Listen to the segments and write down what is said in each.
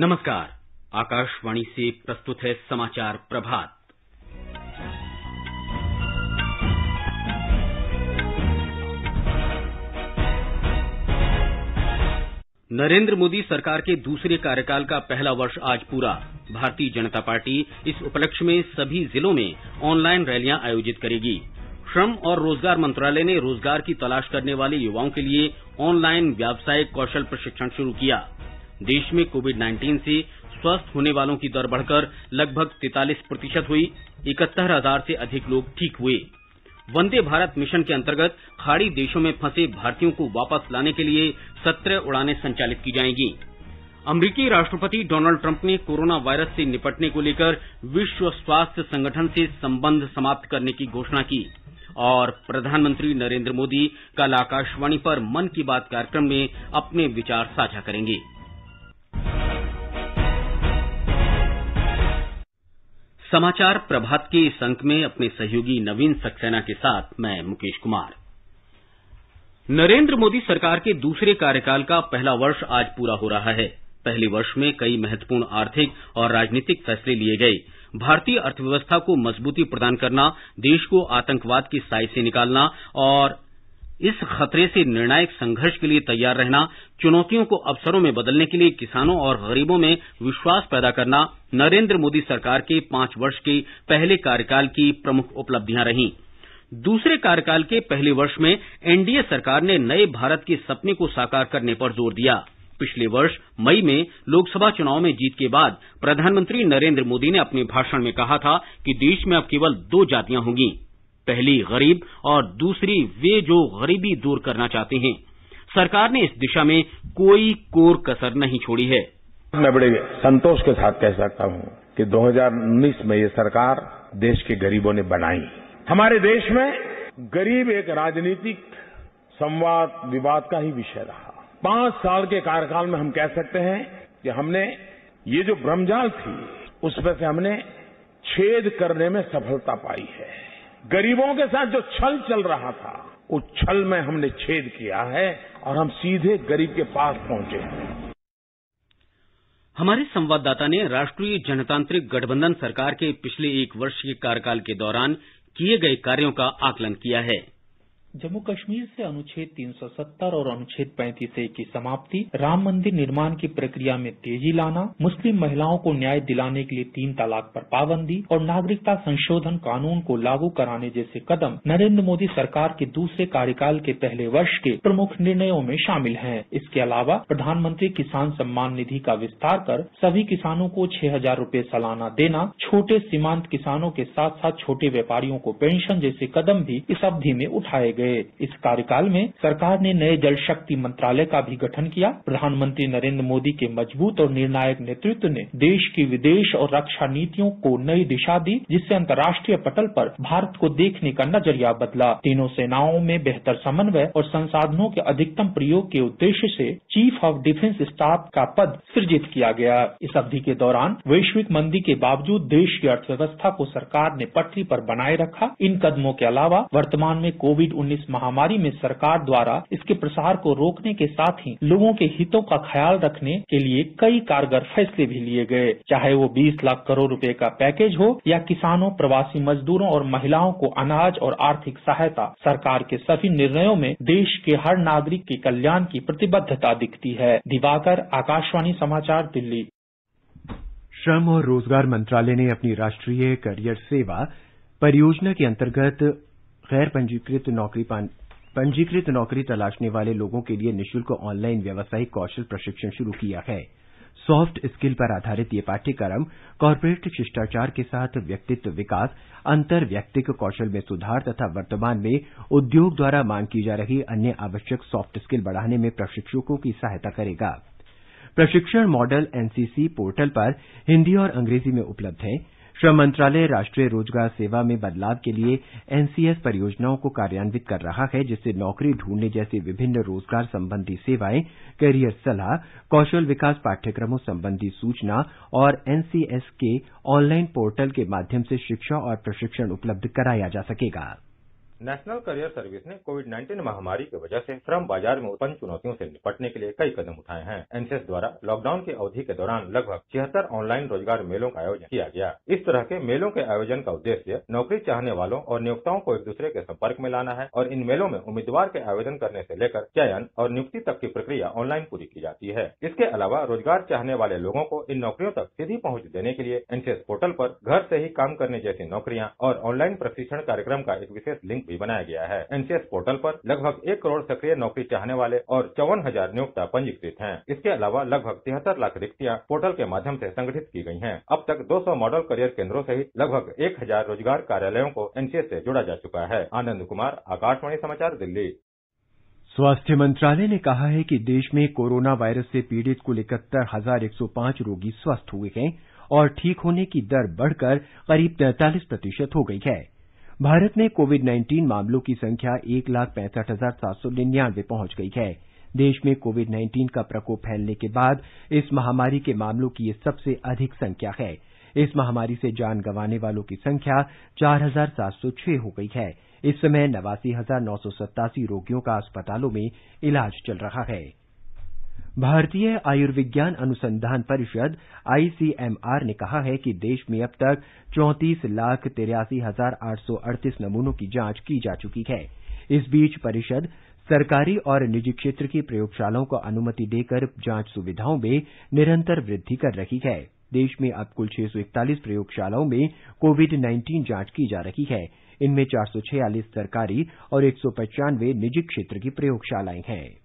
नमस्कार। आकाशवाणी से प्रस्तुत है समाचार प्रभात। नरेंद्र मोदी सरकार के दूसरे कार्यकाल का पहला वर्ष आज पूरा। भारतीय जनता पार्टी इस उपलक्ष्य में सभी जिलों में ऑनलाइन रैलियां आयोजित करेगी। श्रम और रोजगार मंत्रालय ने रोजगार की तलाश करने वाले युवाओं के लिए ऑनलाइन व्यावसायिक कौशल प्रशिक्षण शुरू किया। देश में कोविड-19 से स्वस्थ होने वालों की दर बढ़कर लगभग 43% हुई। 71,000 से अधिक लोग ठीक हुए। वंदे भारत मिशन के अंतर्गत खाड़ी देशों में फंसे भारतीयों को वापस लाने के लिए 17 उड़ानें संचालित की जाएंगी। अमेरिकी राष्ट्रपति डोनाल्ड ट्रंप ने कोरोना वायरस से निपटने को लेकर विश्व स्वास्थ्य संगठन से संबंध समाप्त करने की घोषणा की। और प्रधानमंत्री नरेंद्र मोदी कल आकाशवाणी पर मन की बात कार्यक्रम में अपने विचार साझा करेंगे। समाचार प्रभात के इस अंक में अपने सहयोगी नवीन सक्सेना के साथ मैं मुकेश कुमार। नरेंद्र मोदी सरकार के दूसरे कार्यकाल का पहला वर्ष आज पूरा हो रहा है। पहले वर्ष में कई महत्वपूर्ण आर्थिक और राजनीतिक फैसले लिए गए। भारतीय अर्थव्यवस्था को मजबूती प्रदान करना, देश को आतंकवाद के साए से निकालना और इस खतरे से निर्णायक संघर्ष के लिए तैयार रहना, चुनौतियों को अवसरों में बदलने के लिए किसानों और गरीबों में विश्वास पैदा करना नरेंद्र मोदी सरकार के 5 वर्ष के पहले कार्यकाल की प्रमुख उपलब्धियां रहीं। दूसरे कार्यकाल के पहले वर्ष में एनडीए सरकार ने नए भारत के सपने को साकार करने पर जोर दिया। पिछले वर्ष मई में लोकसभा चुनाव में जीत के बाद प्रधानमंत्री नरेंद्र मोदी ने अपने भाषण में कहा था कि देश में अब केवल 2 जातियां होंगी, पहली गरीब और दूसरी वे जो गरीबी दूर करना चाहते हैं। सरकार ने इस दिशा में कोई कोर कसर नहीं छोड़ी है। मैं बड़े संतोष के साथ कह सकता हूं कि 2019 में ये सरकार देश के गरीबों ने बनाई। हमारे देश में गरीब एक राजनीतिक संवाद विवाद का ही विषय रहा। 5 साल के कार्यकाल में हम कह सकते हैं कि हमने ये जो भ्रमजाल थी उसमें से हमने छेद करने में सफलता पाई है। गरीबों के साथ जो छल चल रहा था उस छल में हमने छेद किया है और हम सीधे गरीब के पास पहुंचे हैं। हमारे संवाददाता ने राष्ट्रीय जनतांत्रिक गठबंधन सरकार के पिछले 1 वर्ष के कार्यकाल के दौरान किए गए कार्यों का आकलन किया है। जम्मू कश्मीर से अनुच्छेद 370 और अनुच्छेद 35A की समाप्ति, राम मंदिर निर्माण की प्रक्रिया में तेजी लाना, मुस्लिम महिलाओं को न्याय दिलाने के लिए 3 तलाक पर पाबंदी और नागरिकता संशोधन कानून को लागू कराने जैसे कदम नरेंद्र मोदी सरकार के दूसरे कार्यकाल के पहले वर्ष के प्रमुख निर्णयों में शामिल हैं। इसके अलावा प्रधानमंत्री किसान सम्मान निधि का विस्तार कर सभी किसानों को 6,000 रूपये सालाना देना, छोटे सीमांत किसानों के साथ साथ छोटे व्यापारियों को पेंशन जैसे कदम भी इस अवधि में उठाए गए। इस कार्यकाल में सरकार ने नए जल शक्ति मंत्रालय का भी गठन किया। प्रधानमंत्री नरेंद्र मोदी के मजबूत और निर्णायक नेतृत्व ने देश की विदेश और रक्षा नीतियों को नई दिशा दी, जिससे अंतर्राष्ट्रीय पटल पर भारत को देखने का नजरिया बदला। तीनों सेनाओं में बेहतर समन्वय और संसाधनों के अधिकतम प्रयोग के उद्देश्य से चीफ ऑफ डिफेंस स्टाफ का पद सृजित किया गया। इस अवधि के दौरान वैश्विक मंदी के बावजूद देश की अर्थव्यवस्था को सरकार ने पटरी पर बनाए रखा। इन कदमों के अलावा वर्तमान में कोविड-19 महामारी में सरकार द्वारा इसके प्रसार को रोकने के साथ ही लोगों के हितों का ख्याल रखने के लिए कई कारगर फैसले भी लिए गए। चाहे वो 20 लाख करोड़ रुपए का पैकेज हो या किसानों, प्रवासी मजदूरों और महिलाओं को अनाज और आर्थिक सहायता, सरकार के सभी निर्णयों में देश के हर नागरिक के कल्याण की प्रतिबद्धता दिखती है। दिवाकर, आकाशवाणी समाचार, दिल्ली। श्रम और रोजगार मंत्रालय ने अपनी राष्ट्रीय करियर सेवा परियोजना के अंतर्गत गैर पंजीकृत नौकरी तलाशने वाले लोगों के लिए निःशुल्क ऑनलाइन व्यावसायिक कौशल प्रशिक्षण शुरू किया है। सॉफ्ट स्किल पर आधारित ये पाठ्यक्रम कॉर्पोरेट शिष्टाचार के साथ व्यक्तित्व विकास, अंतर व्यक्तिक कौशल में सुधार तथा वर्तमान में उद्योग द्वारा मांग की जा रही अन्य आवश्यक सॉफ्ट स्किल बढ़ाने में प्रशिक्षकों की सहायता करेगा। प्रशिक्षण मॉडल एनसीसी पोर्टल पर हिंदी और अंग्रेजी में उपलब्ध है। श्रम मंत्रालय राष्ट्रीय रोजगार सेवा में बदलाव के लिए एनसीएस परियोजनाओं को कार्यान्वित कर रहा है, जिससे नौकरी ढूंढने जैसी विभिन्न रोजगार संबंधी सेवाएं, करियर सलाह, कौशल विकास पाठ्यक्रमों संबंधी सूचना और एनसीएस के ऑनलाइन पोर्टल के माध्यम से शिक्षा और प्रशिक्षण उपलब्ध कराया जा सकेगा। नेशनल करियर सर्विस ने कोविड-19 महामारी की वजह से श्रम बाजार में उत्पन्न चुनौतियों से निपटने के लिए कई कदम उठाए हैं। एनसीएस द्वारा लॉकडाउन की अवधि के दौरान लगभग 76 ऑनलाइन रोजगार मेलों का आयोजन किया गया। इस तरह के मेलों के आयोजन का उद्देश्य नौकरी चाहने वालों और नियोक्ताओं को एक दूसरे के संपर्क में लाना है और इन मेलों में उम्मीदवार के आवेदन करने से लेकर चयन और नियुक्ति तक की प्रक्रिया ऑनलाइन पूरी की जाती है। इसके अलावा रोजगार चाहने वाले लोगों को इन नौकरियों तक सीधी पहुंच देने के लिए एनसीएस पोर्टल पर घर से ही काम करने जैसी नौकरियां और ऑनलाइन प्रशिक्षण कार्यक्रम का एक विशेष लिंक भी बनाया गया है। एनसीएस पोर्टल पर लगभग 1 करोड़ सक्रिय नौकरी चाहने वाले और 54,000 नियोक्ता पंजीकृत हैं। इसके अलावा लगभग 73 लाख रिक्तियां पोर्टल के माध्यम से संगठित की गई हैं। अब तक 200 मॉडल करियर केंद्रों सहित लगभग 1,000 रोजगार कार्यालयों को एनसीएस से जोड़ा जा चुका है। आनंद कुमार, आकाशवाणी समाचार, दिल्ली। स्वास्थ्य मंत्रालय ने कहा है कि देश में कोरोना वायरस से पीड़ित कुल 71,105 रोगी स्वस्थ हुए हैं और ठीक होने की दर बढ़कर करीब 43% हो गई है। भारत में कोविड-19 मामलों की संख्या 1,65,799 पहुंच गई है। देश में कोविड-19 का प्रकोप फैलने के बाद इस महामारी के मामलों की ये सबसे अधिक संख्या है। इस महामारी से जान गंवाने वालों की संख्या 4,706 हो गई है। इस समय 89,987 रोगियों का अस्पतालों में इलाज चल रहा है। भारतीय आयुर्विज्ञान अनुसंधान परिषद आईसीएमआर ने कहा है कि देश में अब तक 34,83,838 नमूनों की जांच की जा चुकी है। इस बीच परिषद सरकारी और निजी क्षेत्र की प्रयोगशालाओं को अनुमति देकर जांच सुविधाओं में निरंतर वृद्धि कर रही है। देश में अब कुल 641 प्रयोगशालाओं में कोविड-19 जांच की जा रही है। इनमें 446 सरकारी और 195 निजी क्षेत्र की प्रयोगशालाएं हैं।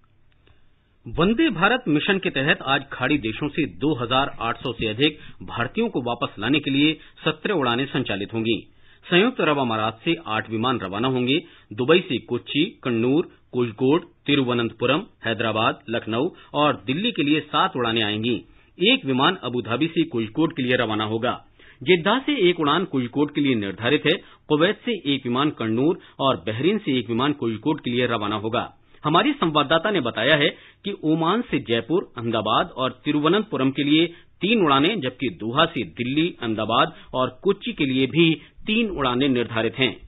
वंदे भारत मिशन के तहत आज खाड़ी देशों से 2,800 से अधिक भारतीयों को वापस लाने के लिए 17 उड़ानें संचालित होंगी। संयुक्त अरब अमारात से 8 विमान रवाना होंगे। दुबई से कोच्चि, कन्नूर, कोझिकोड, तिरुवनंतपुरम, हैदराबाद, लखनऊ और दिल्ली के लिए 7 उड़ानें आएंगी। एक विमान अबुधाबी से कोझिकोड के लिए रवाना होगा। जेद्दाह से एक उड़ान कोझिकोड के लिए निर्धारित है। कुवैत से एक विमान कन्नूर और बहरीन से एक विमान कोझिकोड के लिए रवाना होगा। हमारी संवाददाता ने बताया है कि ओमान से जयपुर, अहमदाबाद और तिरुवनंतपुरम के लिए 3 उड़ानें, जबकि दोहा से दिल्ली, अहमदाबाद और कोच्चि के लिए भी 3 उड़ानें निर्धारित हैं।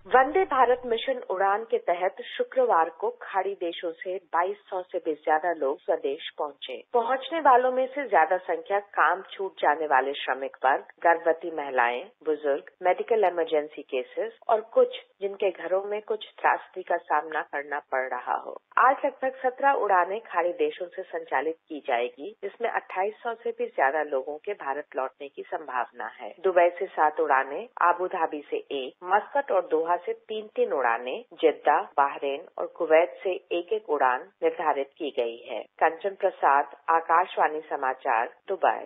वंदे भारत मिशन उड़ान के तहत शुक्रवार को खाड़ी देशों से 2,200 से भी ज्यादा लोग स्वदेश पहुंचे। पहुंचने वालों में से ज्यादा संख्या काम छूट जाने वाले श्रमिक वर्ग, गर्भवती महिलाएं, बुजुर्ग, मेडिकल इमरजेंसी केसेस और कुछ जिनके घरों में कुछ त्रासदी का सामना करना पड़ रहा हो। आज लगभग 17 उड़ानें खाड़ी देशों से संचालित की जाएगी, जिसमें 2,800 से भी ज्यादा लोगों के भारत लौटने की संभावना है। दुबई से 7 उड़ानें, आबू धाबी से 1, मस्कट और दोहा से 3 उड़ानें, जिद्दा, बहरीन और कुवैत से 1 उड़ान निर्धारित की गई है। कंचन प्रसाद, आकाशवाणी समाचार, दुबई।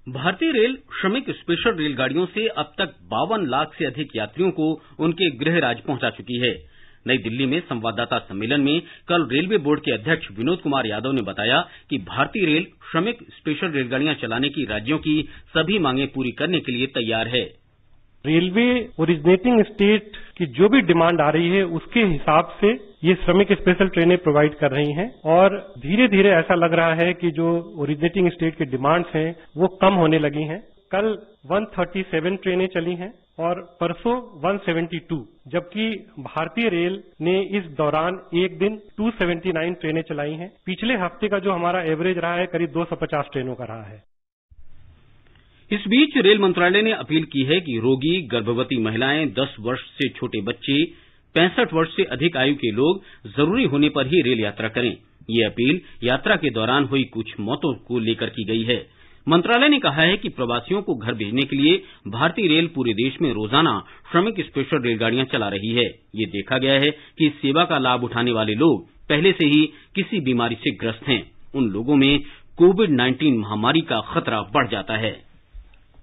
भारतीय रेल श्रमिक स्पेशल रेलगाड़ियों से अब तक 52 लाख से अधिक यात्रियों को उनके गृह राज्य पहुंचा चुकी है। नई दिल्ली में संवाददाता सम्मेलन में कल रेलवे बोर्ड के अध्यक्ष विनोद कुमार यादव ने बताया कि भारतीय रेल श्रमिक स्पेशल रेलगाड़ियां चलाने की राज्यों की सभी मांगें पूरी करने के लिए तैयार है। रेलवे ओरिजिनेटिंग स्टेट की जो भी डिमांड आ रही है उसके हिसाब से ये श्रमिक स्पेशल ट्रेनें प्रोवाइड कर रही हैं और धीरे धीरे ऐसा लग रहा है कि जो ओरिजिनेटिंग स्टेट की डिमांड्स हैं वो कम होने लगी हैं। कल 137 ट्रेनें चली हैं और परसों 172, जबकि भारतीय रेल ने इस दौरान एक दिन 279 ट्रेनें चलाई हैं। पिछले हफ्ते का जो हमारा एवरेज रहा है करीब 250 ट्रेनों का रहा है। इस बीच रेल मंत्रालय ने अपील की है कि रोगी, गर्भवती महिलाएं, 10 वर्ष से छोटे बच्चे, 65 वर्ष से अधिक आयु के लोग जरूरी होने पर ही रेल यात्रा करें। ये अपील यात्रा के दौरान हुई कुछ मौतों को लेकर की गई है। मंत्रालय ने कहा है कि प्रवासियों को घर भेजने के लिए भारतीय रेल पूरे देश में रोजाना श्रमिक स्पेशल रेलगाड़ियां चला रही है। ये देखा गया है कि इस सेवा का लाभ उठाने वाले लोग पहले से ही किसी बीमारी से ग्रस्त हैं। उन लोगों में कोविड-19 महामारी का खतरा बढ़ जाता है।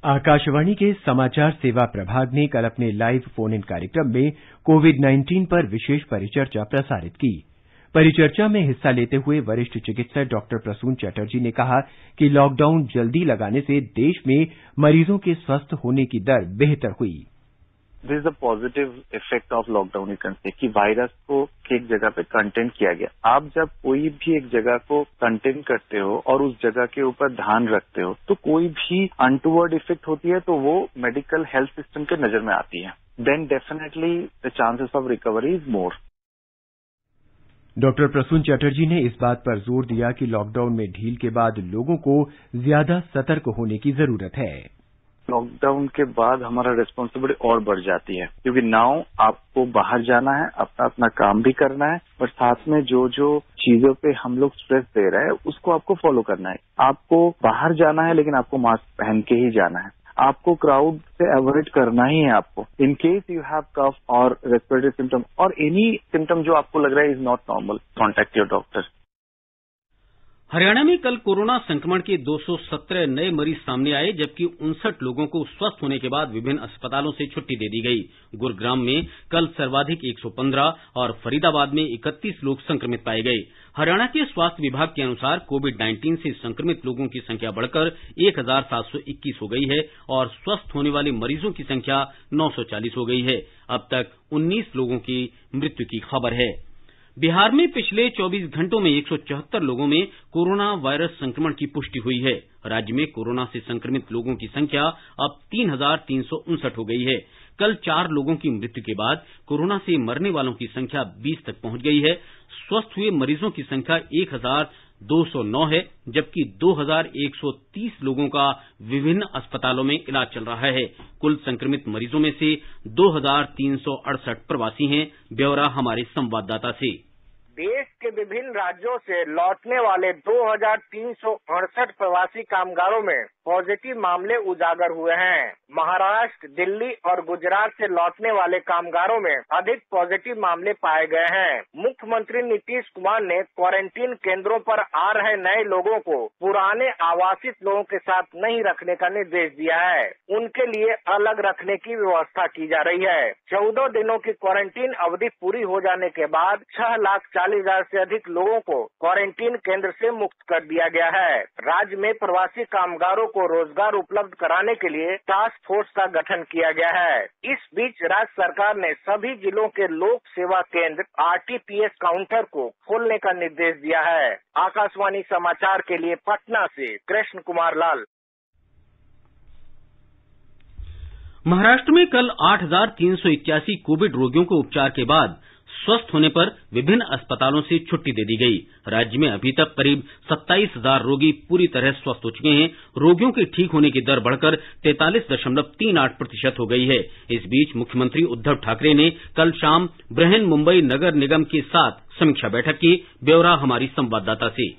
आकाशवाणी के समाचार सेवा प्रभाग ने कल अपने लाइव फोन इन कार्यक्रम में कोविड-19 पर विशेष परिचर्चा प्रसारित की। परिचर्चा में हिस्सा लेते हुए वरिष्ठ चिकित्सक डॉक्टर प्रसून चटर्जी ने कहा कि लॉकडाउन जल्दी लगाने से देश में मरीजों के स्वस्थ होने की दर बेहतर हुई। This is the positive effect of lockdown you can say कि वायरस को एक जगह पे कंटेन किया गया। आप जब कोई भी एक जगह को कंटेन करते हो और उस जगह के ऊपर ध्यान रखते हो तो कोई भी अनटूवर्ड इफेक्ट होती है तो वो मेडिकल हेल्थ सिस्टम के नजर में आती है। Then definitely the chances of recovery is more. Doctor Prasun Chatterjee ने इस बात पर जोर दिया कि लॉकडाउन में ढील के बाद लोगों को ज्यादा सतर्क होने की जरूरत है। लॉकडाउन के बाद हमारा रिस्पॉन्सिबिलिटी और बढ़ जाती है क्योंकि नाउ आपको बाहर जाना है, अपना काम भी करना है और साथ में जो चीजों पे हम लोग स्ट्रेस दे रहे हैं उसको आपको फॉलो करना है। आपको बाहर जाना है लेकिन आपको मास्क पहन के ही जाना है। आपको क्राउड से अवॉइड करना ही है। आपको in case you have cough और रेस्पिरेटरी सिम्टम और एनी सिम्टम जो आपको लग रहा है is not normal, contact your doctor. Haryana में कल कोरोना संक्रमण के 217 नए मरीज सामने आए, जबकि 59 लोगों को स्वस्थ होने के बाद विभिन्न अस्पतालों से छुट्टी दे दी गई। गुरुग्राम में कल सर्वाधिक 115 और फरीदाबाद में 31 लोग संक्रमित पाए गए। हरियाणा के स्वास्थ्य विभाग के अनुसार कोविड-19 से संक्रमित लोगों की संख्या बढ़कर 1721 हो गई है और स्वस्थ होने वाले मरीजों की संख्या 940 हो गई है। अब तक 19 लोगों की मृत्यु की खबर है। बिहार में पिछले 24 घंटों में 174 लोगों में कोरोना वायरस संक्रमण की पुष्टि हुई है। राज्य में कोरोना से संक्रमित लोगों की संख्या अब 3,359 हो गई है। कल 4 लोगों की मृत्यु के बाद कोरोना से मरने वालों की संख्या 20 तक पहुंच गई है। स्वस्थ हुए मरीजों की संख्या 1,209 है, जबकि 2,130 लोगों का विभिन्न अस्पतालों में इलाज चल रहा है। कुल संक्रमित मरीजों में से 2,368 प्रवासी हैं। ब्यौरा हमारे संवाददाता से। देश के विभिन्न राज्यों से लौटने वाले 2,368 प्रवासी कामगारों में पॉजिटिव मामले उजागर हुए हैं। महाराष्ट्र, दिल्ली और गुजरात से लौटने वाले कामगारों में अधिक पॉजिटिव मामले पाए गए हैं। मुख्यमंत्री नीतीश कुमार ने क्वारंटीन केंद्रों पर आ रहे नए लोगों को पुराने आवासित लोगों के साथ नहीं रखने का निर्देश दिया है। उनके लिए अलग रखने की व्यवस्था की जा रही है। 14 दिनों की क्वारंटीन अवधि पूरी हो जाने के बाद 6,40,000 से अधिक लोगों को क्वारंटीन केंद्र से मुक्त कर दिया गया है। राज्य में प्रवासी कामगारों को रोजगार उपलब्ध कराने के लिए टास्क फोर्स का गठन किया गया है। इस बीच राज्य सरकार ने सभी जिलों के लोक सेवा केंद्र आरटीपीएस काउंटर को खोलने का निर्देश दिया है। आकाशवाणी समाचार के लिए पटना से कृष्ण कुमार लाल। महाराष्ट्र में कल 8,381 कोविड रोगियों को उपचार के बाद स्वस्थ होने पर विभिन्न अस्पतालों से छुट्टी दे दी गई। राज्य में अभी तक करीब 27,000 रोगी पूरी तरह स्वस्थ हो चुके हैं। रोगियों के ठीक होने की दर बढ़कर 43.38% हो गई है। इस बीच मुख्यमंत्री उद्धव ठाकरे ने कल शाम बृहन मुंबई नगर निगम के साथ समीक्षा बैठक की। ब्यौरा हमारी संवाददाता से।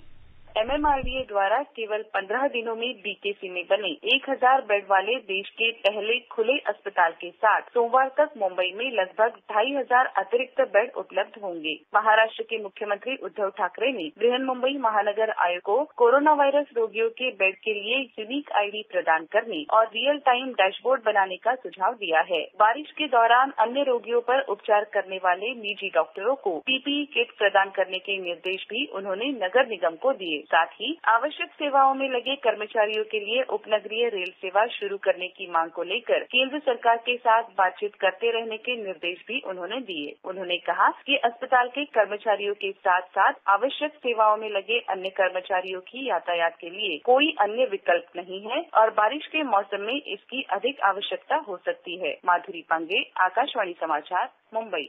MMRDA द्वारा केवल 15 दिनों में बीकेसी में बने 1,000 बेड वाले देश के पहले खुले अस्पताल के साथ सोमवार तक मुंबई में लगभग 2,500 अतिरिक्त बेड उपलब्ध होंगे। महाराष्ट्र के मुख्यमंत्री उद्धव ठाकरे ने बृहन मुंबई महानगर आयुक्त को कोरोना वायरस रोगियों के बेड के लिए यूनिक आईडी प्रदान करने और रियल टाइम डैशबोर्ड बनाने का सुझाव दिया है। बारिश के दौरान अन्य रोगियों पर उपचार करने वाले निजी डॉक्टरों को पीपीई किट प्रदान करने के निर्देश भी उन्होंने नगर निगम को दिए। साथ ही आवश्यक सेवाओं में लगे कर्मचारियों के लिए उपनगरीय रेल सेवा शुरू करने की मांग को लेकर केंद्र सरकार के साथ बातचीत करते रहने के निर्देश भी उन्होंने दिए। उन्होंने कहा कि अस्पताल के कर्मचारियों के साथ साथ आवश्यक सेवाओं में लगे अन्य कर्मचारियों की यातायात के लिए कोई अन्य विकल्प नहीं है और बारिश के मौसम में इसकी अधिक आवश्यकता हो सकती है। माधुरी पांगे, आकाशवाणी समाचार, मुंबई।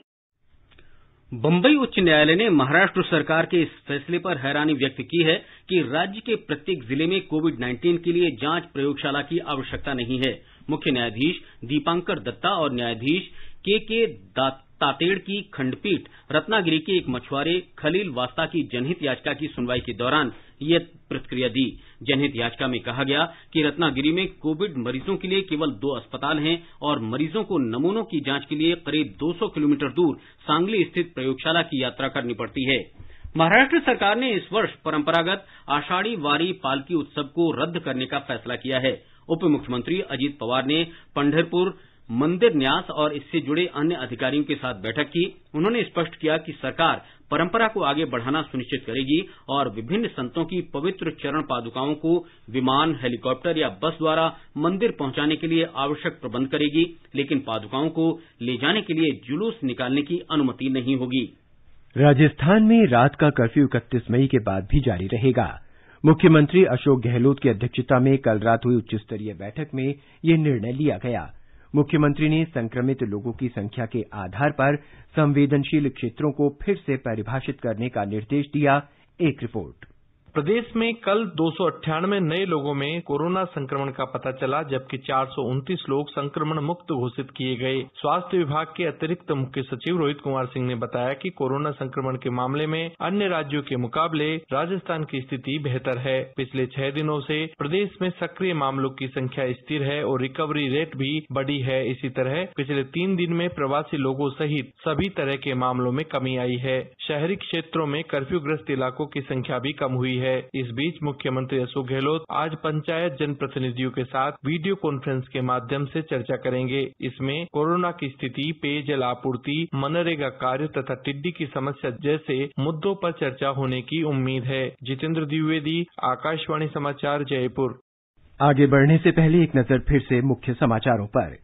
बंबई उच्च न्यायालय ने महाराष्ट्र सरकार के इस फैसले पर हैरानी व्यक्त की है कि राज्य के प्रत्येक जिले में कोविड-19 के लिए जांच प्रयोगशाला की आवश्यकता नहीं है। मुख्य न्यायाधीश दीपांकर दत्ता और न्यायाधीश के तातेड़ की खंडपीठ रत्नागिरी के एक मछुआरे खलील वास्ता की जनहित याचिका की सुनवाई के दौरान यह प्रतिक्रिया दी। जनहित याचिका में कहा गया कि रत्नागिरी में कोविड मरीजों के लिए केवल 2 अस्पताल हैं और मरीजों को नमूनों की जांच के लिए करीब 200 किलोमीटर दूर सांगली स्थित प्रयोगशाला की यात्रा करनी पड़ती है। महाराष्ट्र सरकार ने इस वर्ष परंपरागत आषाढ़ी वारी पालकी उत्सव को रद्द करने का फैसला किया है। उप मुख्यमंत्री अजित पवार ने पंढरपुर मंदिर न्यास और इससे जुड़े अन्य अधिकारियों के साथ बैठक की। उन्होंने स्पष्ट किया कि सरकार परंपरा को आगे बढ़ाना सुनिश्चित करेगी और विभिन्न संतों की पवित्र चरण पादुकाओं को विमान, हेलीकॉप्टर या बस द्वारा मंदिर पहुंचाने के लिए आवश्यक प्रबंध करेगी, लेकिन पादुकाओं को ले जाने के लिए जुलूस निकालने की अनुमति नहीं होगी। राजस्थान में रात का कर्फ्यू 31 मई के बाद भी जारी रहेगा। मुख्यमंत्री अशोक गहलोत की अध्यक्षता में कल रात हुई उच्च स्तरीय बैठक में यह निर्णय लिया गया। मुख्यमंत्री ने संक्रमित लोगों की संख्या के आधार पर संवेदनशील क्षेत्रों को फिर से परिभाषित करने का निर्देश दिया। एक रिपोर्ट। प्रदेश में कल 298 नए लोगों में कोरोना संक्रमण का पता चला, जबकि 429 लोग संक्रमण मुक्त घोषित किए गए। स्वास्थ्य विभाग के अतिरिक्त मुख्य सचिव रोहित कुमार सिंह ने बताया कि कोरोना संक्रमण के मामले में अन्य राज्यों के मुकाबले राजस्थान की स्थिति बेहतर है। पिछले 6 दिनों से प्रदेश में सक्रिय मामलों की संख्या स्थिर है और रिकवरी रेट भी बढ़ी है। इसी तरह पिछले 3 दिन में प्रवासी लोगों सहित सभी तरह के मामलों में कमी आई है। शहरी क्षेत्रों में कर्फ्यूग्रस्त इलाकों की संख्या भी कम हुई है। इस बीच मुख्यमंत्री अशोक गहलोत आज पंचायत जनप्रतिनिधियों के साथ वीडियो कॉन्फ्रेंस के माध्यम से चर्चा करेंगे। इसमें कोरोना की स्थिति, पेयजल आपूर्ति, मनरेगा कार्य तथा टिड्डी की समस्या जैसे मुद्दों पर चर्चा होने की उम्मीद है। जितेंद्र द्विवेदी, आकाशवाणी समाचार, जयपुर। आगे बढ़ने से पहले एक नजर फिर से मुख्य समाचारों पर।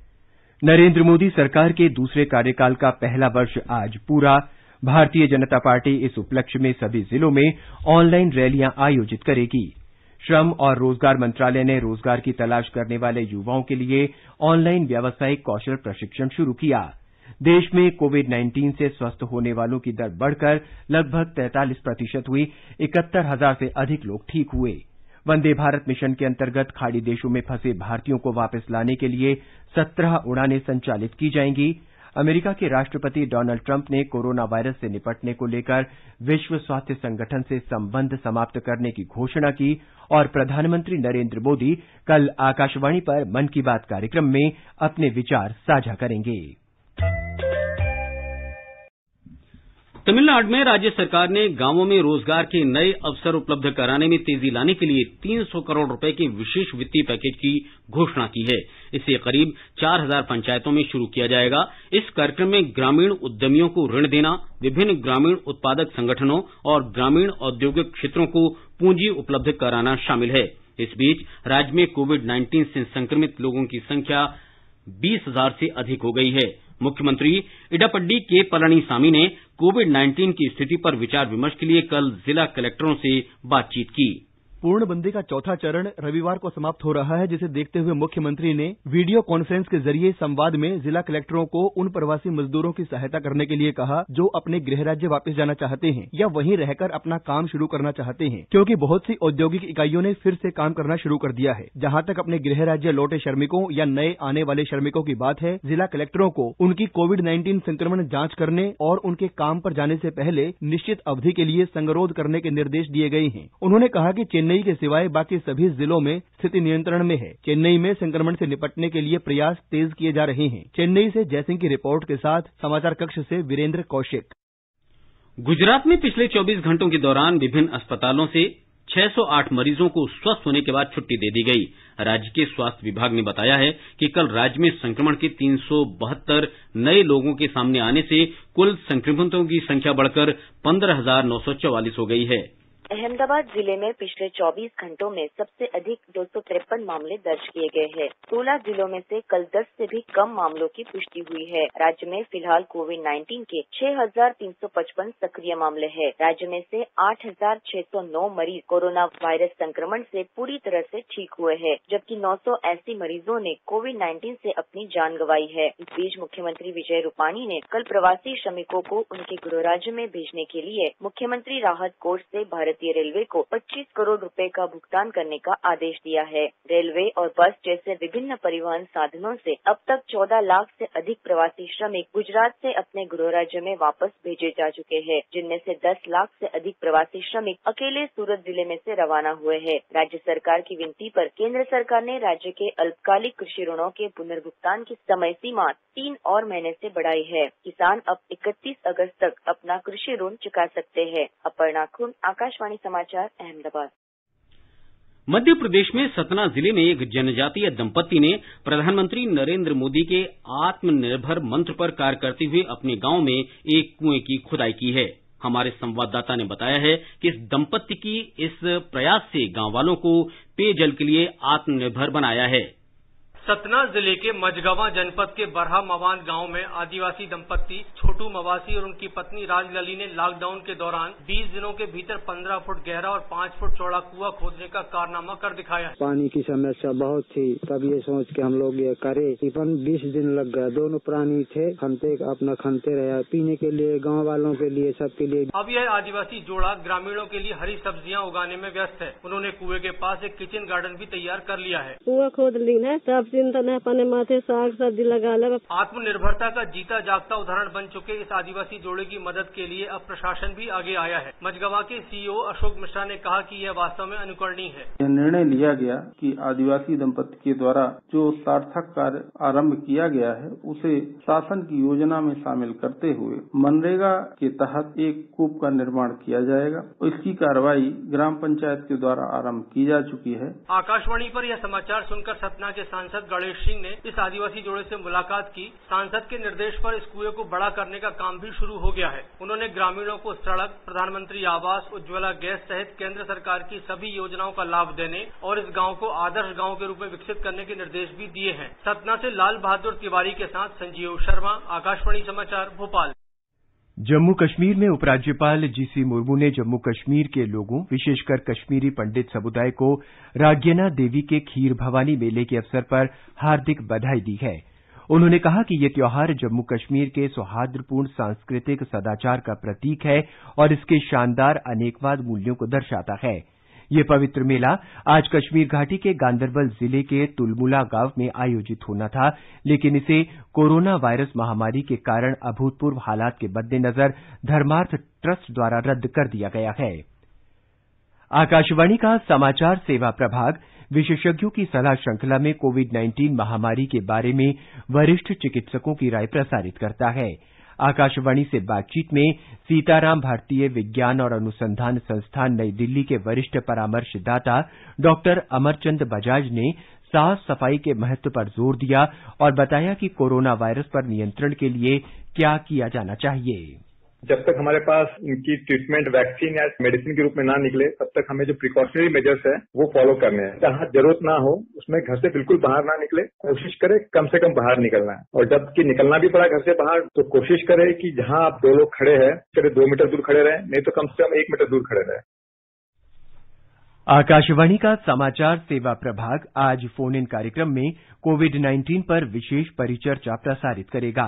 नरेंद्र मोदी सरकार के दूसरे कार्यकाल का पहला वर्ष आज पूरा। भारतीय जनता पार्टी इस उपलक्ष्य में सभी जिलों में ऑनलाइन रैलियां आयोजित करेगी। श्रम और रोजगार मंत्रालय ने रोजगार की तलाश करने वाले युवाओं के लिए ऑनलाइन व्यावसायिक कौशल प्रशिक्षण शुरू किया। देश में कोविड-19 से स्वस्थ होने वालों की दर बढ़कर लगभग 43% हुई। 71,000 से अधिक लोग ठीक हुए। वंदे भारत मिशन के अंतर्गत खाड़ी देशों में फंसे भारतीयों को वापस लाने के लिए 17 उड़ानें संचालित की जाएंगी। अमेरिका के राष्ट्रपति डोनाल्ड ट्रंप ने कोरोना वायरस से निपटने को लेकर विश्व स्वास्थ्य संगठन से संबंध समाप्त करने की घोषणा की और प्रधानमंत्री नरेंद्र मोदी कल आकाशवाणी पर मन की बात कार्यक्रम में अपने विचार साझा करेंगे। तमिलनाडु में राज्य सरकार ने गांवों में रोजगार के नए अवसर उपलब्ध कराने में तेजी लाने के लिए 300 करोड़ रुपए के विशेष वित्तीय पैकेज की घोषणा की है। इसे करीब 4,000 पंचायतों में शुरू किया जाएगा। इस कार्यक्रम में ग्रामीण उद्यमियों को ऋण देना, विभिन्न ग्रामीण उत्पादक संगठनों और ग्रामीण औद्योगिक क्षेत्रों को पूंजी उपलब्ध कराना शामिल है। इस बीच राज्य में कोविड-19 से संक्रमित लोगों की संख्या 20,000 से अधिक हो गई है। मुख्यमंत्री इडापड्डी के पलनीसामी ने कोविड-19 की स्थिति पर विचार विमर्श के लिए कल जिला कलेक्टरों से बातचीत की। पूर्णबंदी का चौथा चरण रविवार को समाप्त हो रहा है, जिसे देखते हुए मुख्यमंत्री ने वीडियो कॉन्फ्रेंस के जरिए संवाद में जिला कलेक्टरों को उन प्रवासी मजदूरों की सहायता करने के लिए कहा जो अपने गृह राज्य वापस जाना चाहते हैं या वहीं रहकर अपना काम शुरू करना चाहते हैं, क्योंकि बहुत सी औद्योगिक इकाइयों ने फिर से काम करना शुरू कर दिया है। जहां तक अपने गृह राज्य लौटे श्रमिकों या नए आने वाले श्रमिकों की बात है, जिला कलेक्टरों को उनकी कोविड-19 संक्रमण जांच करने और उनके काम पर जाने से पहले निश्चित अवधि के लिए संगरोध करने के निर्देश दिए गए हैं। उन्होंने कहा कि चेन्नई के सिवाय बाकी सभी जिलों में स्थिति नियंत्रण में है। चेन्नई में संक्रमण से निपटने के लिए प्रयास तेज किए जा रहे हैं। चेन्नई से जयसिंह की रिपोर्ट के साथ समाचार कक्ष से वीरेंद्र कौशिक। गुजरात में पिछले 24 घंटों के दौरान विभिन्न अस्पतालों से 608 मरीजों को स्वस्थ होने के बाद छुट्टी दे दी गई। राज्य के स्वास्थ्य विभाग ने बताया है कि कल राज्य में संक्रमण के 372 नए लोगों के सामने आने से कुल संक्रमितों की संख्या बढ़कर 15,944 हो गई है। अहमदाबाद जिले में पिछले 24 घंटों में सबसे अधिक 253 मामले दर्ज किए गए हैं। 16 जिलों में से कल 10 से भी कम मामलों की पुष्टि हुई है। राज्य में फिलहाल कोविड-19 के 6,355 सक्रिय मामले हैं। राज्य में से 8,609 मरीज कोरोना वायरस संक्रमण से पूरी तरह से ठीक हुए हैं, जबकि 980 मरीजों ने कोविड-19 से अपनी जान गंवाई है। इस बीच मुख्यमंत्री विजय रूपाणी ने कल प्रवासी श्रमिकों को उनके गृह राज्य में भेजने के लिए मुख्यमंत्री राहत कोष से भारतीय रेलवे को 25 करोड़ रुपए का भुगतान करने का आदेश दिया है। रेलवे और बस जैसे विभिन्न परिवहन साधनों से अब तक 14 लाख से अधिक प्रवासी श्रमिक गुजरात से अपने गृह राज्य में वापस भेजे जा चुके हैं, जिनमें से 10 लाख से अधिक प्रवासी श्रमिक अकेले सूरत जिले में से रवाना हुए हैं। राज्य सरकार की विनती पर केंद्र सरकार ने राज्य के अल्पकालिक कृषि ऋणों के पुनर्भुगतान की समय सीमा 3 और महीने से बढ़ाई है। किसान अब 31 अगस्त तक अपना कृषि ऋण चुका सकते हैं। अपर्णा खुन, आकाशवाणी समाचार, अहमदाबाद। मध्य प्रदेश में सतना जिले में एक जनजातीय दंपत्ति ने प्रधानमंत्री नरेंद्र मोदी के आत्मनिर्भर मंत्र पर कार्य करते हुए अपने गांव में एक कुएं की खुदाई की है। हमारे संवाददाता ने बताया है कि इस दंपत्ति की इस प्रयास से गांव वालों को पेयजल के लिए आत्मनिर्भर बनाया है। सतना जिले के मझगवां जनपद के बरहा मवान गांव में आदिवासी दंपत्ति छोटू मवासी और उनकी पत्नी राजलली ने लॉकडाउन के दौरान 20 दिनों के भीतर 15 फुट गहरा और 5 फुट चौड़ा कुआं खोदने का कारनामा कर दिखाया। पानी की समस्या बहुत थी, तब ये सोच के हम लोग ये करे। तकरीबन 20 दिन लग गए। दोनों प्राणी थे, खनते रहे, पीने के लिए, गाँव वालों के लिए, सबके लिए। अब यह आदिवासी जोड़ा ग्रामीणों के लिए हरी सब्जियाँ उगाने में व्यस्त है। उन्होंने कुएं के पास एक किचन गार्डन भी तैयार कर लिया है। कुआं खोद ली है, सब चिंता न अपने माथे साग सब्जी लगा ले। आत्मनिर्भरता का जीता जागता उदाहरण बन चुके इस आदिवासी जोड़े की मदद के लिए अब प्रशासन भी आगे आया है। मझगवां के सीईओ अशोक मिश्रा ने कहा कि यह वास्तव में अनुकरणीय है। यह निर्णय लिया गया कि आदिवासी दंपत्ति के द्वारा जो सार्थक कार्य आरंभ किया गया है उसे शासन की योजना में शामिल करते हुए मनरेगा के तहत एक कूप का निर्माण किया जाएगा। इसकी कार्रवाई ग्राम पंचायत के द्वारा आरंभ की जा चुकी है। आकाशवाणी पर यह समाचार सुनकर सतना के सांसद गणेश सिंह ने इस आदिवासी जोड़े से मुलाकात की। सांसद के निर्देश पर इस कुएं को बड़ा करने का काम भी शुरू हो गया है। उन्होंने ग्रामीणों को सड़क, प्रधानमंत्री आवास, उज्ज्वला गैस सहित केंद्र सरकार की सभी योजनाओं का लाभ देने और इस गांव को आदर्श गांव के रूप में विकसित करने के निर्देश भी दिए हैं। सतना से लाल बहादुर तिवारी के साथ संजीव शर्मा, आकाशवाणी समाचार, भोपाल। जम्मू कश्मीर में उपराज्यपाल जीसी मुर्मू ने जम्मू कश्मीर के लोगों, विशेषकर कश्मीरी पंडित समुदाय को राग्यना देवी के खीर भवानी मेले के अवसर पर हार्दिक बधाई दी है। उन्होंने कहा कि ये त्योहार जम्मू कश्मीर के सौहार्दपूर्ण सांस्कृतिक सदाचार का प्रतीक है और इसके शानदार अनेकवाद मूल्यों को दर्शाता है। ये पवित्र मेला आज कश्मीर घाटी के गांदरबल जिले के तुलमुला गांव में आयोजित होना था, लेकिन इसे कोरोना वायरस महामारी के कारण अभूतपूर्व हालात के मद्देनजर धर्मार्थ ट्रस्ट द्वारा रद्द कर दिया गया है। आकाशवाणी का समाचार सेवा प्रभाग विशेषज्ञों की सलाह श्रृंखला में कोविड-19 महामारी के बारे में वरिष्ठ चिकित्सकों की राय प्रसारित करता है। आकाशवाणी से बातचीत में सीताराम भारतीय विज्ञान और अनुसंधान संस्थान नई दिल्ली के वरिष्ठ परामर्शदाता डॉक्टर अमरचंद बजाज ने साफ सफाई के महत्व पर जोर दिया और बताया कि कोरोना वायरस पर नियंत्रण के लिए क्या किया जाना चाहिए। जब तक हमारे पास इनकी ट्रीटमेंट वैक्सीन या मेडिसिन के रूप में ना निकले तब तक हमें जो प्रिकॉशनरी मेजर्स है वो फॉलो करने हैं। जहां जरूरत ना हो उसमें घर से बिल्कुल बाहर ना निकले, कोशिश करें कम से कम बाहर निकलना है। और जबकि निकलना भी पड़ा घर से बाहर तो कोशिश करें कि जहां आप 2 लोग खड़े हैं करीब 2 मीटर दूर खड़े रहें, नहीं तो कम से कम 1 मीटर दूर खड़े रहें। आकाशवाणी का समाचार सेवा प्रभाग आज फोन इन कार्यक्रम में कोविड-19 पर विशेष परिचर्चा प्रसारित करेगा।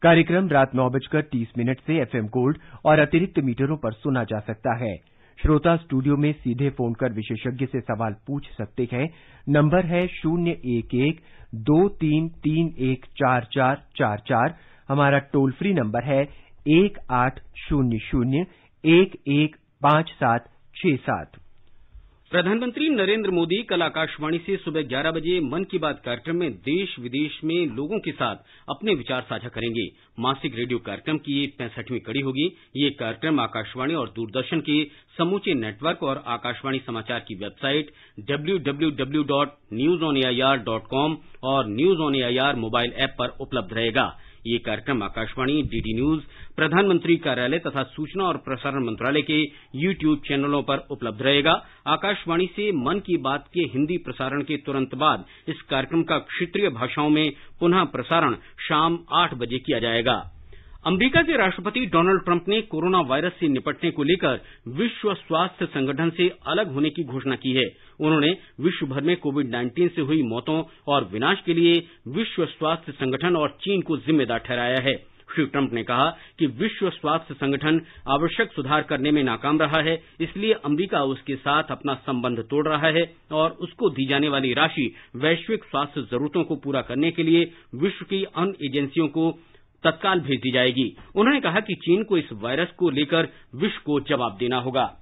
कार्यक्रम रात 9:30 से एफएम गोल्ड और अतिरिक्त मीटरों पर सुना जा सकता है। श्रोता स्टूडियो में सीधे फोन कर विशेषज्ञ से सवाल पूछ सकते हैं। नंबर है 011-23314444। हमारा टोल फ्री नंबर है 1800-115767। प्रधानमंत्री नरेंद्र मोदी कल आकाशवाणी से सुबह 11 बजे मन की बात कार्यक्रम में देश विदेश में लोगों के साथ अपने विचार साझा करेंगे। मासिक रेडियो कार्यक्रम की ये 65वीं कड़ी होगी। ये कार्यक्रम आकाशवाणी और दूरदर्शन के समूचे नेटवर्क और आकाशवाणी समाचार की वेबसाइट www.newsonair.com और news on AIR mobile app पर उपलब्ध रहेगा। ये कार्यक्रम आकाशवाणी, डीडी न्यूज, प्रधानमंत्री कार्यालय तथा सूचना और प्रसारण मंत्रालय के यूट्यूब चैनलों पर उपलब्ध रहेगा। आकाशवाणी से मन की बात के हिंदी प्रसारण के तुरंत बाद इस कार्यक्रम का क्षेत्रीय भाषाओं में पुनः प्रसारण शाम 8 बजे किया जाएगा। अमेरिका के राष्ट्रपति डोनाल्ड ट्रंप ने कोरोना वायरस से निपटने को लेकर विश्व स्वास्थ्य संगठन से अलग होने की घोषणा की है। उन्होंने विश्व भर में कोविड-19 से हुई मौतों और विनाश के लिए विश्व स्वास्थ्य संगठन और चीन को जिम्मेदार ठहराया है। श्री ट्रंप ने कहा कि विश्व स्वास्थ्य संगठन आवश्यक सुधार करने में नाकाम रहा है, इसलिए अमेरिका उसके साथ अपना संबंध तोड़ रहा है और उसको दी जाने वाली राशि वैश्विक स्वास्थ्य जरूरतों को पूरा करने के लिए विश्व की अन्य एजेंसियों को तत्काल भेज दी जाएगी। उन्होंने कहा कि चीन को इस वायरस को लेकर विश्व को जवाब देना होगा।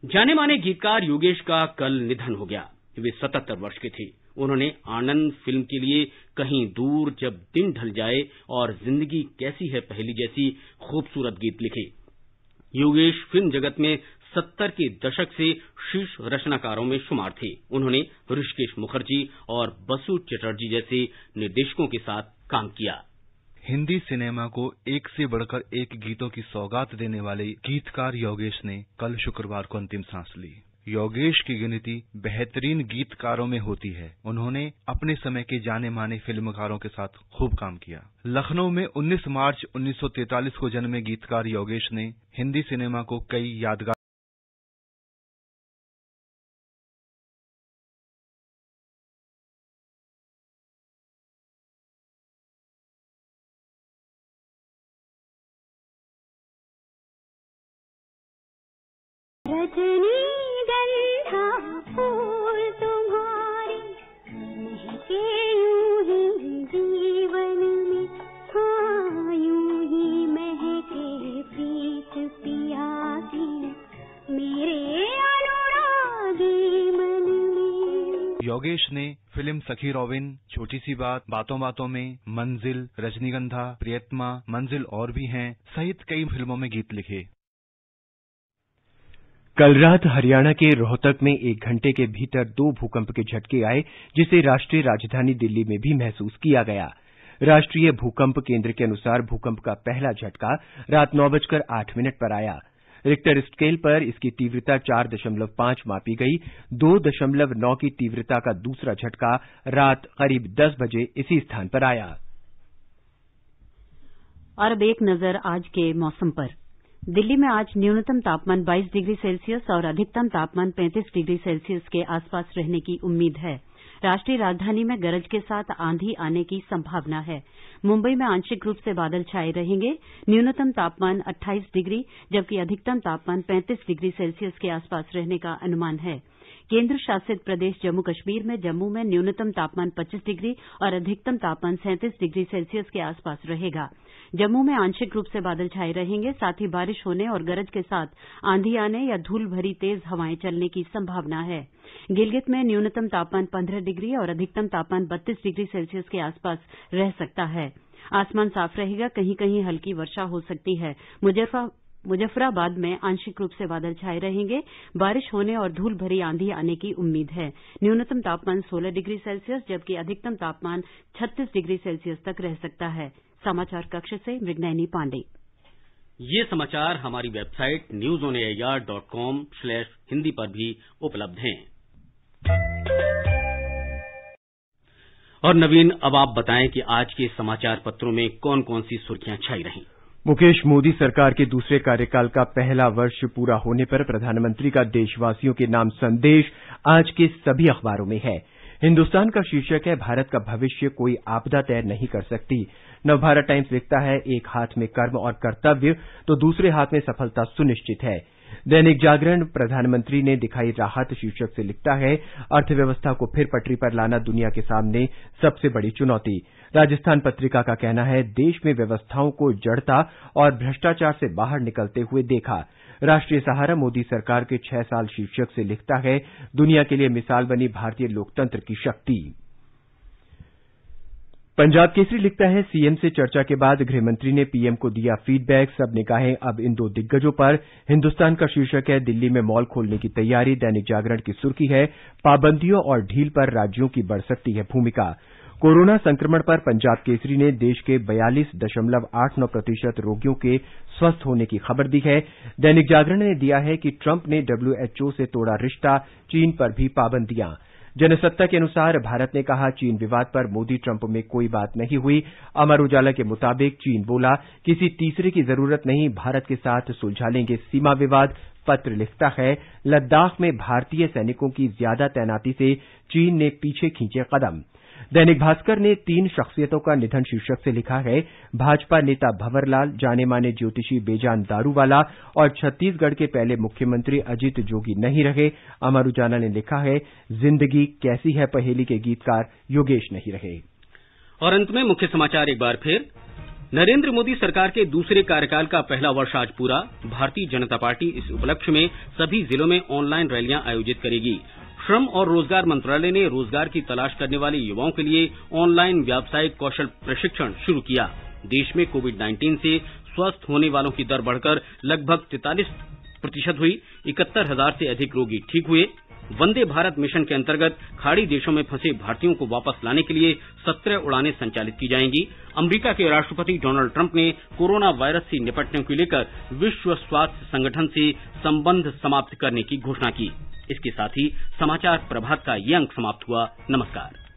जाने माने गीतकार योगेश का कल निधन हो गया। वे 77 वर्ष के थे। उन्होंने आनंद फिल्म के लिए कहीं दूर जब दिन ढल जाए और जिंदगी कैसी है पहली जैसी खूबसूरत गीत लिखे। योगेश फिल्म जगत में 70 के दशक से शीर्ष रचनाकारों में शुमार थे। उन्होंने ऋषिकेश मुखर्जी और बसु चटर्जी जैसे निर्देशकों के साथ काम किया। हिंदी सिनेमा को एक से बढ़कर एक गीतों की सौगात देने वाले गीतकार योगेश ने कल शुक्रवार को अंतिम सांस ली। योगेश की गिनती बेहतरीन गीतकारों में होती है। उन्होंने अपने समय के जाने माने फिल्मकारों के साथ खूब काम किया। लखनऊ में 19 मार्च 1943 को जन्मे गीतकार योगेश ने हिंदी सिनेमा को कई यादगार योगेश ने फिल्म सखी रोविन, छोटी सी बात, बातों बातों में, मंजिल, रजनीगंधा, प्रियतमा, मंजिल और भी हैं सहित कई फिल्मों में गीत लिखे। कल रात हरियाणा के रोहतक में 1 घंटे के भीतर 2 भूकंप के झटके आए, जिसे राष्ट्रीय राजधानी दिल्ली में भी महसूस किया गया। राष्ट्रीय भूकंप केंद्र के अनुसार भूकंप का पहला झटका रात 9:08 पर आया। रिक्टर स्केल पर इसकी तीव्रता 4.5 मापी गई। 2.9 की तीव्रता का दूसरा झटका रात करीब 10 बजे इसी स्थान पर आया। और अब एक नजर आज के मौसम पर। दिल्ली में आज न्यूनतम तापमान 22 डिग्री सेल्सियस और अधिकतम तापमान 35 डिग्री सेल्सियस के आसपास रहने की उम्मीद है। राष्ट्रीय राजधानी में गरज के साथ आंधी आने की संभावना है। मुंबई में आंशिक रूप से बादल छाए रहेंगे। न्यूनतम तापमान 28 डिग्री जबकि अधिकतम तापमान 35 डिग्री सेल्सियस के आसपास रहने का अनुमान है। केंद्र शासित प्रदेश जम्मू कश्मीर में जम्मू में न्यूनतम तापमान 25 डिग्री और अधिकतम तापमान 37 डिग्री सेल्सियस के आसपास रहेगा। जम्मू में आंशिक रूप से बादल छाए रहेंगे, साथ ही बारिश होने और गरज के साथ आंधी आने या धूल भरी तेज हवाएं चलने की संभावना है। गिलगित में न्यूनतम तापमान 15 डिग्री और अधिकतम तापमान 32 डिग्री सेल्सियस के आसपास रह सकता है। आसमान साफ रहेगा, कहीं कहीं हल्की वर्षा हो सकती है। मुजफ्फराबाद में आंशिक रूप से बादल छाए रहेंगे, बारिश होने और धूल भरी आंधी आने की उम्मीद है। न्यूनतम तापमान 16 डिग्री सेल्सियस जबकि अधिकतम तापमान 36 डिग्री सेल्सियस तक रह सकता है। समाचार कक्ष से मृगनयनी पांडे। ये समाचार हमारी वेबसाइट newsonair.com/hindi पर भी उपलब्ध हैं। और नवीन, अब आप बताएं कि आज के समाचार पत्रों में कौन कौन सी सुर्खियां छाई रहीं। मुकेश मोदी सरकार के दूसरे कार्यकाल का पहला वर्ष पूरा होने पर प्रधानमंत्री का देशवासियों के नाम संदेश आज के सभी अखबारों में है। हिन्दुस्तान का शीर्षक है, भारत का भविष्य कोई आपदा तय नहीं कर सकती। नवभारत टाइम्स लिखता है, एक हाथ में कर्म और कर्तव्य तो दूसरे हाथ में सफलता सुनिश्चित है। दैनिक जागरण प्रधानमंत्री ने दिखाई राहत शीर्षक से लिखता है, अर्थव्यवस्था को फिर पटरी पर लाना दुनिया के सामने सबसे बड़ी चुनौती। राजस्थान पत्रिका का कहना है, देश में व्यवस्थाओं को जड़ता और भ्रष्टाचार से बाहर निकलते हुए देखा। राष्ट्रीय सहारा मोदी सरकार के 6 साल शीर्षक से लिखता है, दुनिया के लिए मिसाल बनी भारतीय लोकतंत्र की शक्ति। पंजाब केसरी लिखता है, सीएम से चर्चा के बाद गृहमंत्री ने पीएम को दिया फीडबैक, सब निगाहें अब इन 2 दिग्गजों पर। हिन्दुस्तान का शीर्षक है, दिल्ली में मॉल खोलने की तैयारी। दैनिक जागरण की सुर्खी है, पाबंदियों और ढील पर राज्यों की बढ़ सकती है भूमिका। कोरोना संक्रमण पर पंजाब केसरी ने देश के 42.89% रोगियों के स्वस्थ होने की खबर दी है। दैनिक जागरण ने दिया है कि ट्रंप ने WHO से तोड़ा रिश्ता, चीन पर भी पाबंदियां। जनसत्ता के अनुसार भारत ने कहा, चीन विवाद पर मोदी ट्रंप में कोई बात नहीं हुई। अमर उजाला के मुताबिक चीन बोला, किसी तीसरे की जरूरत नहीं, भारत के साथ सुलझा लेंगे सीमा विवाद। पत्र लिखता है, लद्दाख में भारतीय सैनिकों की ज्यादा तैनाती से चीन ने पीछे खींचे कदम। दैनिक भास्कर ने 3 शख्सियतों का निधन शीर्षक से लिखा है, भाजपा नेता भंवरलाल, जाने माने ज्योतिषी बेजान दारूवाला और छत्तीसगढ़ के पहले मुख्यमंत्री अजित जोगी नहीं रहे। अमर उजाला ने लिखा है, जिंदगी कैसी है पहेली के गीतकार योगेश नहीं रहे। और अंत में मुख्य समाचार एक बार फिर। नरेंद्र मोदी सरकार के दूसरे कार्यकाल का पहला वर्ष आज पूरा। भारतीय जनता पार्टी इस उपलक्ष्य में सभी जिलों में ऑनलाइन रैलियां आयोजित करेगी। श्रम और रोजगार मंत्रालय ने रोजगार की तलाश करने वाले युवाओं के लिए ऑनलाइन व्यावसायिक कौशल प्रशिक्षण शुरू किया। देश में कोविड-19 से स्वस्थ होने वालों की दर बढ़कर लगभग 43% हुई। 71,000 से अधिक रोगी ठीक हुए। वंदे भारत मिशन के अंतर्गत खाड़ी देशों में फंसे भारतीयों को वापस लाने के लिए 17 उड़ानें संचालित की जाएंगी। अमेरिका के राष्ट्रपति डोनाल्ड ट्रंप ने कोरोना वायरस से निपटने को लेकर विश्व स्वास्थ्य संगठन से संबंध समाप्त करने की घोषणा की। इसके साथ ही समाचार प्रभात का ये अंक समाप्त हुआ। नमस्कार।